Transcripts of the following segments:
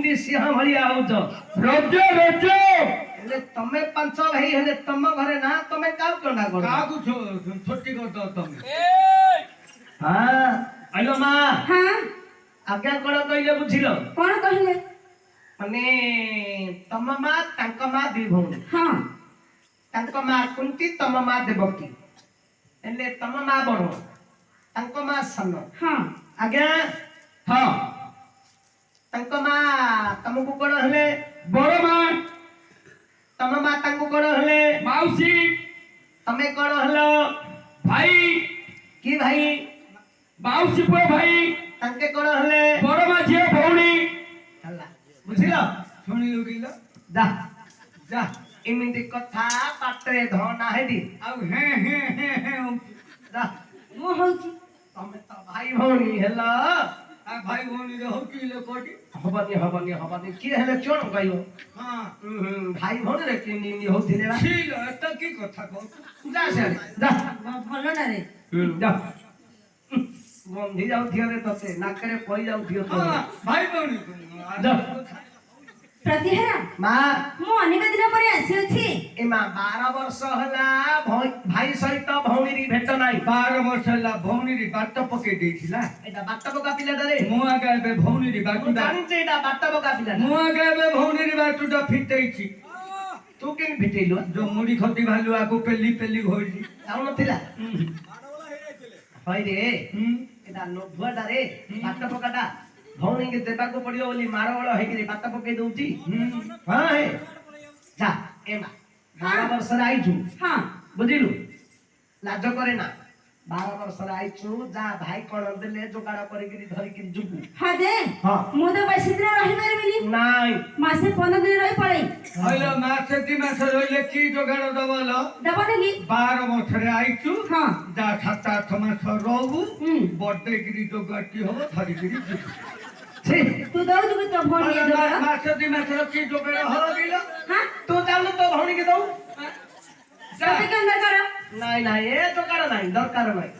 एमती सिंह भलिया हो रज रज हेले तमे पांच भाई हेले तम घरे ना तमे काउ कंडा कर का को छोटी कर दो तुम हां आलो मा हां आज्ञा कोन कइले बुझिलो कोन कहले माने तम मा तांक मा दी भौणी हां तांक मा कुंती तम मा देवकी हेले तम मा बड़ तांक मा सन हां आज्ञा हां तांक मा तमको कोन हेले बड़ मां तम मा तांको कोन हेले मौसी तमे कोन हलो भाई की भाई मौसी पुआ भाई तांके कोन हेले बड़ मां झियो भौणी हल्ला बुझिलो सुनी लगिला जा जा एमिति कथा पाटे धना हेदी आ हे जा मो होची तमे तो भाई भौणी हेलो आ भाई भौणी रे होकी ले कोटी हबनी की हेले क्यों गयो हां भाई भौणी रे की नी होथिले बा ठीक है त की कथा को जा से जा भलो ना रे जा गंधी जाऊ थियो रे तते नाकरे पई जाऊ थियो तो हां भाई भौणी जा प्रतिहरा मा मो अनेक दिन परे आसी अछि एमा 12 वर्ष हला भाई सहित भौणी री भेट नाही 12 वर्ष ला भौणी री बाट पके देथिला एटा बाट्टा बका पिला रे मो आगे बे भौणी री बाटुडा जानि जे एटा बाट्टा बका पिला मो आगे बे भौणी री बाटुडा फिटेइछि तू केन भेटेइलो जो मुड़ी खती भालु आको पेली पेली होइली जाउ नथिला होय रे एटा लोभुआटा रे बाट्टा बकाटा भौणी के देबा को पड़ियो बोली मारवळ हे कि बाट्टा पके दउची हां हे जा एमा 12 वर्ष रे आइछु हां बुझिलु लाज करे ना 12 वर्ष रे आइछु जा भाई कोन देले जोगाड़ करि कि धरि कि जुगु हां जे हां मो तो बेसी दिन रहि परबिनी नाइ मासे 15 दिन रहि पड़े हइलो मासे दी मासे रहिले की जोगाड़ दबल दबने की 12 वर्ष रे आइछु हां जा 7-8 मास रहबु बर्थडे गिरी जोगाटी हो धरि गिरी जुगु छी तू दउ जुग तो भोन ये दो मासे दी मासे की जोगाड़ हो बिलो हां तू जाऊ तो भौणी के दऊ तते के दरकार नाइ नाइ ए जोगाड़ नाही दरकार नाही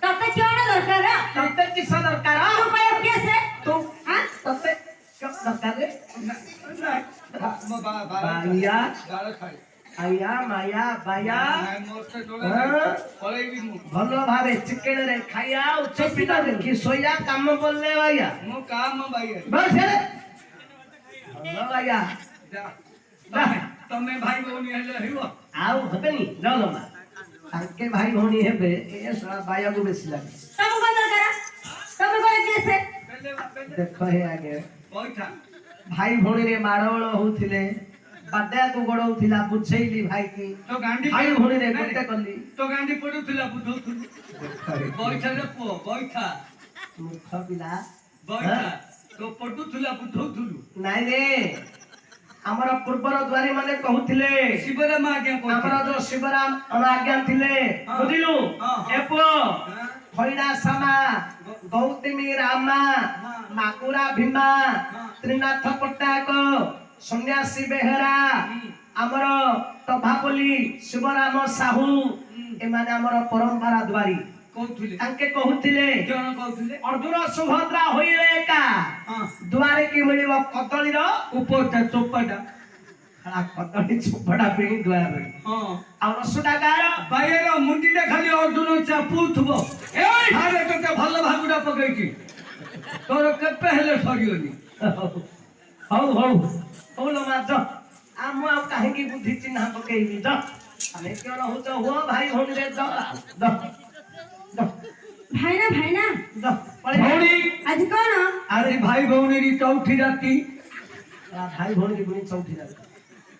तते क्यों ना दरकार तते किस दरकार रुपया कैसे तू हां तते क्या दरकार रे बाया गाळ खाई आया माया बाया नाइ मोस्ते जोगाड़ पळेबी मु भलो भावे चिकेन रे खाया उच्च पिता देखि सोया काम बोलले भाइया मु काम बाया बस रे भलो भाइया जा तमे भाई भौणी हेले हियो आउ हबेनी जालो मा ताके भाई भौणी हेबे ए सळा बाया को बेसी लागे तम को दरकार तम को कैसे देखो हे आगे बैठा भाई भौणी रे मारवळ होथिले बाड्या को गडौथिला बुझैली भाई की तो गांडी भाई भौणी रे गोटे कली तो गांडी पडुथिला बुझौथुलु बैठा रे पुओ बैठा मुख पिला बैठा तो पडुथिला बुझौथुलु नाइ रे हमर पूर्वर द्वारी माने कहउथिले शिवराम आज्ञा को हमर जो शिवराम अनाज्ञा थिले बुझिलु एपो खैना सामा गौतमी रामा माकुरा भीमा त्रिनाथ पट्टाक सन्यासी बेहेरा हमर तभापली शिवराम साहू एमाने हमर परंपरा द्वारी कहउथिले तांके कहउथिले जण कहउथिले अर्जुन सुभद्रा होइले का द्वारे की मिलिबो कदली रो उपरटा चोपाटा खड़ा कदली चोपड़ा पिणी द्वारे हां आ रसुडा गार बायर मुंडीटा खाली अर्जुन चापुथबो एई हारे तते भल भागुडा पकैछि तोर केपे हेले सरियोनी हौ हौ बोलो माज आम आ काहे की बुद्धि चिन्ह पकेइबी ज हमें क्यों रहू तो हो भाई भौणी रे द भाईना भौणी आज कौन अरे भाई भौणी री चौथी राती भाई भौणी की बुनी चौथी राती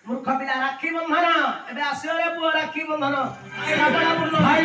मूर्ख पिला राखी बंधन एबे आसियो रे पुओ राखी बंधन भाई